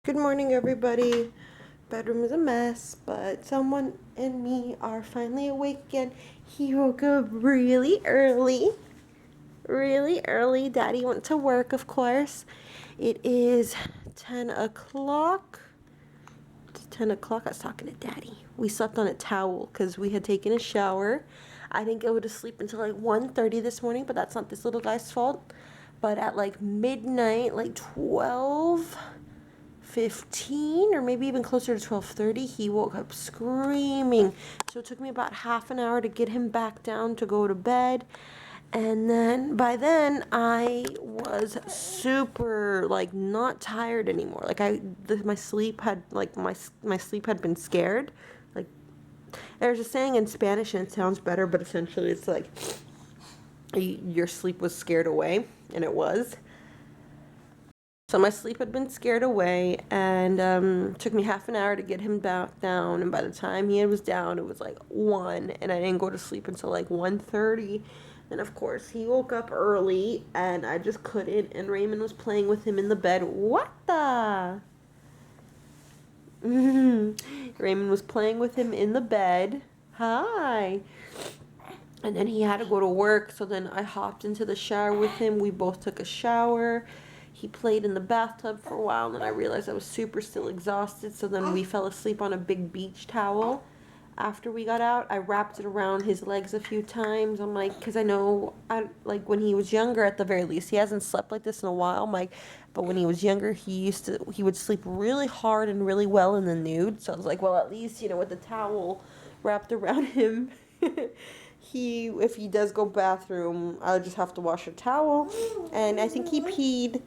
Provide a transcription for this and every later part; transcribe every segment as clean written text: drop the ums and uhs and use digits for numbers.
Good morning, everybody. Bedroom is a mess, but someone and me are finally awake again. He woke up really early. Really early. Daddy went to work, of course. It is 10 o'clock. It's 10 o'clock. I was talking to Daddy. We slept on a towel because we had taken a shower. I didn't go to sleep until like 1:30 this morning, but that's not this little guy's fault. But at like midnight, like 12:15 or maybe even closer to 12:30, he woke up screaming. So it took me about half an hour to get him back down to go to bed. And then by then I was super like not tired anymore. Like my sleep had my sleep had been scared. Like there's a saying in Spanish and it sounds better, but essentially it's like your sleep was scared away, and it was. So my sleep had been scared away, and it took me half an hour to get him back down. And by the time he was down, it was like 1, and I didn't go to sleep until like 1:30. And of course, he woke up early, and I just couldn't. And Raymond was playing with him in the bed. What the? Raymond was playing with him in the bed. Hi. And then he had to go to work, so then I hopped into the shower with him. We both took a shower. He played in the bathtub for a while, and then I realized I was still exhausted, so then we fell asleep on a big beach towel. After we got out, I wrapped it around his legs a few times. I'm like, because I know, like when he was younger, at the very least, he hasn't slept like this in a while. I'm like, but when he was younger, he would sleep really hard and really well in the nude. So I was like, well, at least, with the towel wrapped around him, if he does go bathroom, I'll just have to wash a towel. And I think he peed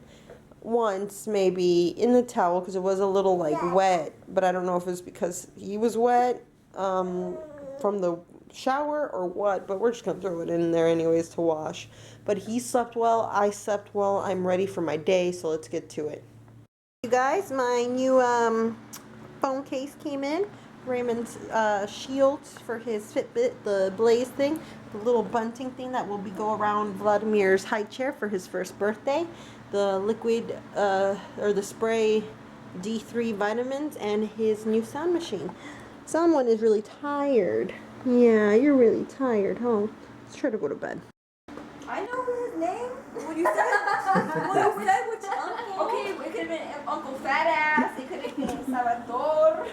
once maybe in the towel because it was a little like wet, but I don't know if it was because he was wet from the shower or what, but we're just gonna throw it in there anyways to wash. But he slept well, I slept well, I'm ready for my day, so let's get to it. You guys, my new phone case came in. Raymond's shields for his Fitbit, the Blaze thing, the little bunting thing that will go around Vladimir's high chair for his first birthday, the liquid or the spray D3 vitamins, and his new sound machine. Someone is really tired. Yeah, you're really tired, huh? Let's try to go to bed. I know his name. When you said which uncle. Okay, it could have been Uncle Fat Ass. It could have been Salvador.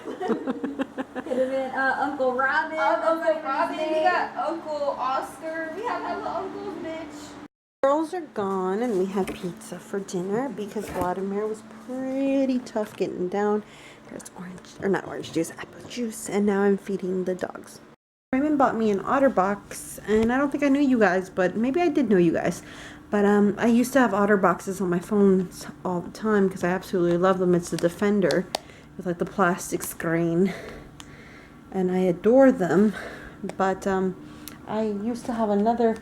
Could have been Uncle Robin. Uncle Robin. We got Uncle Oscar. We have hella uncles, bitch. Girls are gone, and we have pizza for dinner because Vladimir was pretty tough getting down. There's not orange juice, apple juice, and now I'm feeding the dogs. Raymond bought me an OtterBox, and I don't think I knew you guys, but maybe I did know you guys. But I used to have OtterBoxes on my phones all the time because I absolutely love them. It's the Defender with like the plastic screen, and I adore them. But I used to have another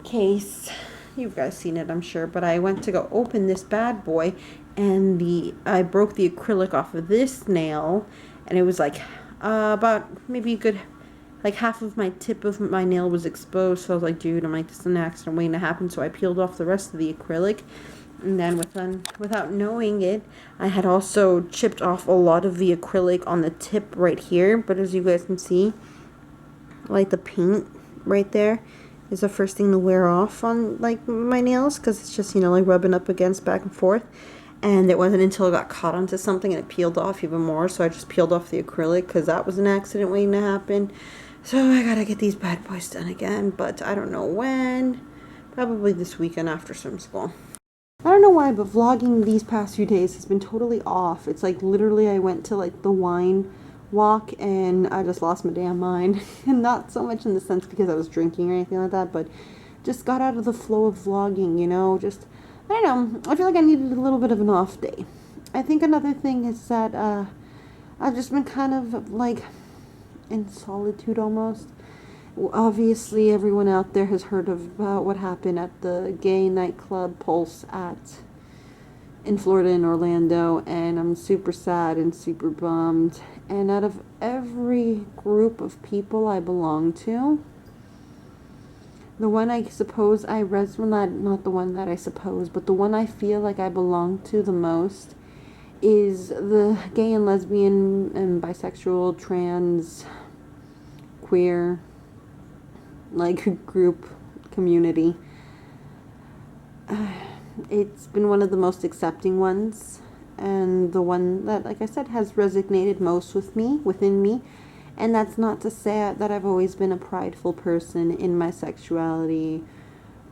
case. You guys seen it, I'm sure. But I went to go open this bad boy, and I broke the acrylic off of this nail, and it was like about maybe a good like half of my tip of my nail was exposed. So I was like, dude, I'm like, this is an accident waiting to happen. So I peeled off the rest of the acrylic, and then without knowing it, I had also chipped off a lot of the acrylic on the tip right here. But as you guys can see, like the paint right there is the first thing to wear off on like my nails because it's just like rubbing up against back and forth. And it wasn't until it got caught onto something and it peeled off even more. So I just peeled off the acrylic because that was an accident waiting to happen. So I gotta get these bad boys done again, but I don't know when. Probably this weekend after swim school. I don't know why, but vlogging these past few days has been totally off. It's like literally I went to like the wine walk and I just lost my damn mind. And not so much in the sense because I was drinking or anything like that, but just got out of the flow of vlogging, just, I don't know, I feel like I needed a little bit of an off day. I think another thing is that I've just been kind of like in solitude almost. Obviously everyone out there has heard about what happened at the gay nightclub Pulse in Florida, in Orlando, and I'm super sad and super bummed. And out of every group of people I belong to, the one I suppose not the one that I suppose, but the one I feel like I belong to the most is the gay and lesbian and bisexual, trans, queer, like, group community. It's been one of the most accepting ones, and the one that, like I said, has resonated most within me. And that's not to say that I've always been a prideful person in my sexuality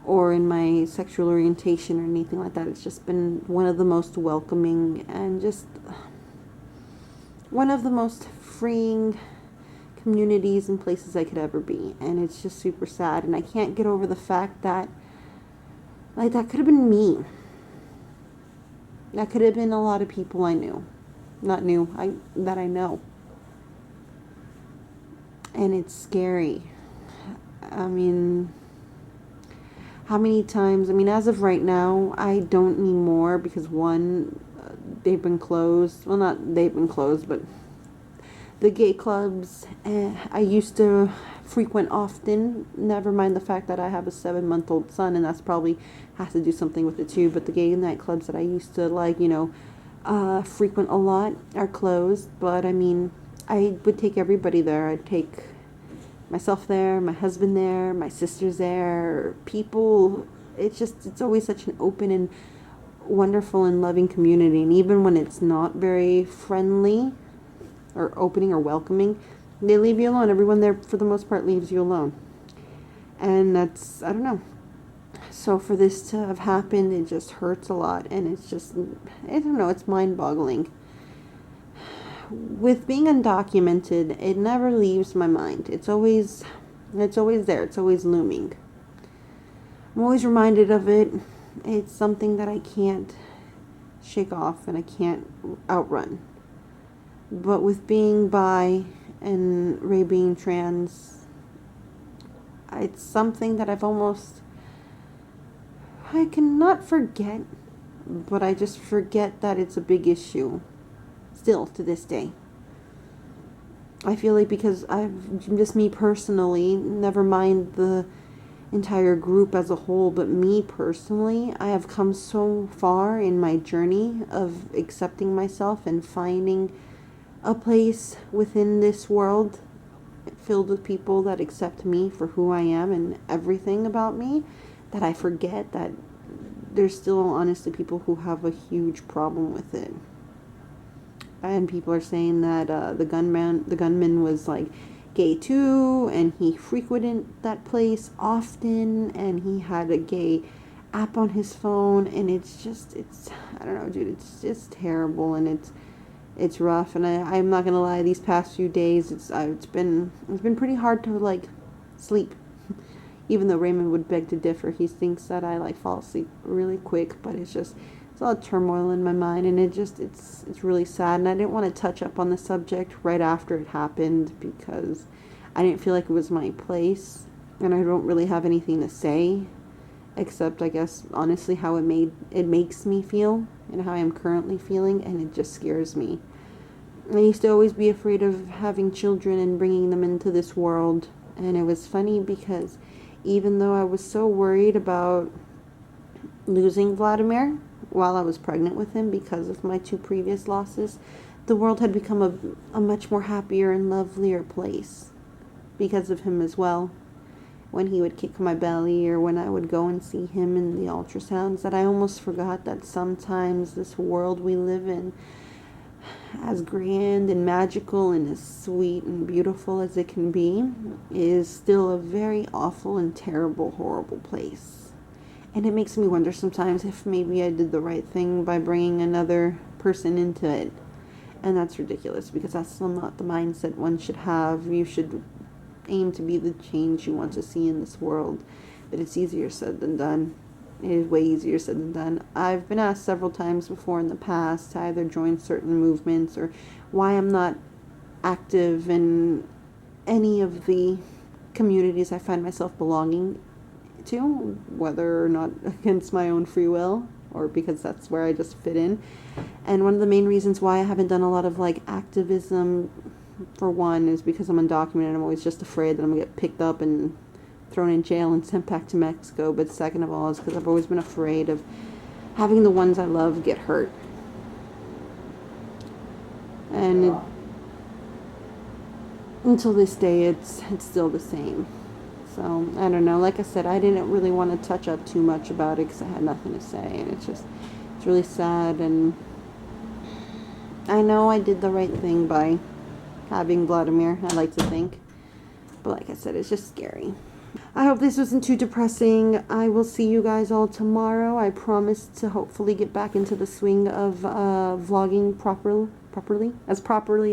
or in my sexual orientation or anything like that. It's just been one of the most welcoming and just one of the most freeing communities and places I could ever be. And it's just super sad, and I can't get over the fact that, like, that could have been me. That could have been a lot of people I knew. That I know. And it's scary. I mean, how many times, as of right now, I don't anymore because one, they've been closed. Well, not they've been closed, but the gay clubs I used to frequent often, never mind the fact that I have a 7-month-old son, and that's probably has to do something with it too, but the gay nightclubs that I used to, like, frequent a lot are closed. But I would take everybody there. I'd take myself there, my husband there, my sisters there, people. It's always such an open and wonderful and loving community, and even when it's not very friendly or opening or welcoming, they leave you alone. Everyone there, for the most part, leaves you alone. And that's, I don't know. So for this to have happened, it just hurts a lot. And it's just, I don't know, it's mind-boggling. With being undocumented, it never leaves my mind. It's always there. It's always looming. I'm always reminded of it. It's something that I can't shake off and I can't outrun. But with being bi and Ray being trans, it's something that I cannot forget, but I just forget that it's a big issue still to this day. I feel like because just me personally, never mind the entire group as a whole, but me personally, I have come so far in my journey of accepting myself and finding a place within this world filled with people that accept me for who I am and everything about me, that I forget that there's still honestly people who have a huge problem with it. And people are saying that the gunman was like gay too, and he frequented that place often, and he had a gay app on his phone, and it's I don't know, dude, it's just terrible, and it's rough. And I'm not gonna lie, these past few days it's been pretty hard to, like, sleep. Even though Raymond would beg to differ, he thinks that I, like, fall asleep really quick, but it's a lot of turmoil in my mind, and it's really sad. And I didn't want to touch up on the subject right after it happened because I didn't feel like it was my place, and I don't really have anything to say except, I guess, honestly, how it makes me feel and how I am currently feeling, and it just scares me. I used to always be afraid of having children and bringing them into this world, and it was funny because even though I was so worried about losing Vladimir while I was pregnant with him because of my 2 previous losses, the world had become a much more happier and lovelier place because of him as well. When he would kick my belly or when I would go and see him in the ultrasounds, that I almost forgot that sometimes this world we live in, as grand and magical and as sweet and beautiful as it can be, is still a very awful and terrible, horrible place. And it makes me wonder sometimes if maybe I did the right thing by bringing another person into it. And that's ridiculous because that's still not the mindset one should have. You should aim to be the change you want to see in this world. But it's easier said than done. It is way easier said than done. I've been asked several times before in the past to either join certain movements or why I'm not active in any of the communities I find myself belonging to, whether or not against my own free will or because that's where I just fit in. And one of the main reasons why I haven't done a lot of, like, activism, for one, is because I'm undocumented. I'm always just afraid that I'm going to get picked up and thrown in jail and sent back to Mexico. But second of all is because I've always been afraid of having the ones I love get hurt. and until this day, it's still the same. So I don't know. Like I said, I didn't really want to touch up too much about it because I had nothing to say, and it's really sad. And I know I did the right thing by having Vladimir, I like to think. But like I said, it's just scary. I hope this wasn't too depressing. I will see you guys all tomorrow. I promise to hopefully get back into the swing of vlogging properly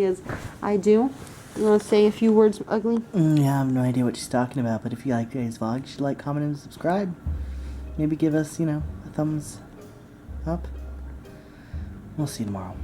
as I do. You want to say a few words, Ugly? Yeah, I have no idea what she's talking about, but if you like today's vlog, you should like, comment, and subscribe. Maybe give us, a thumbs up. We'll see you tomorrow.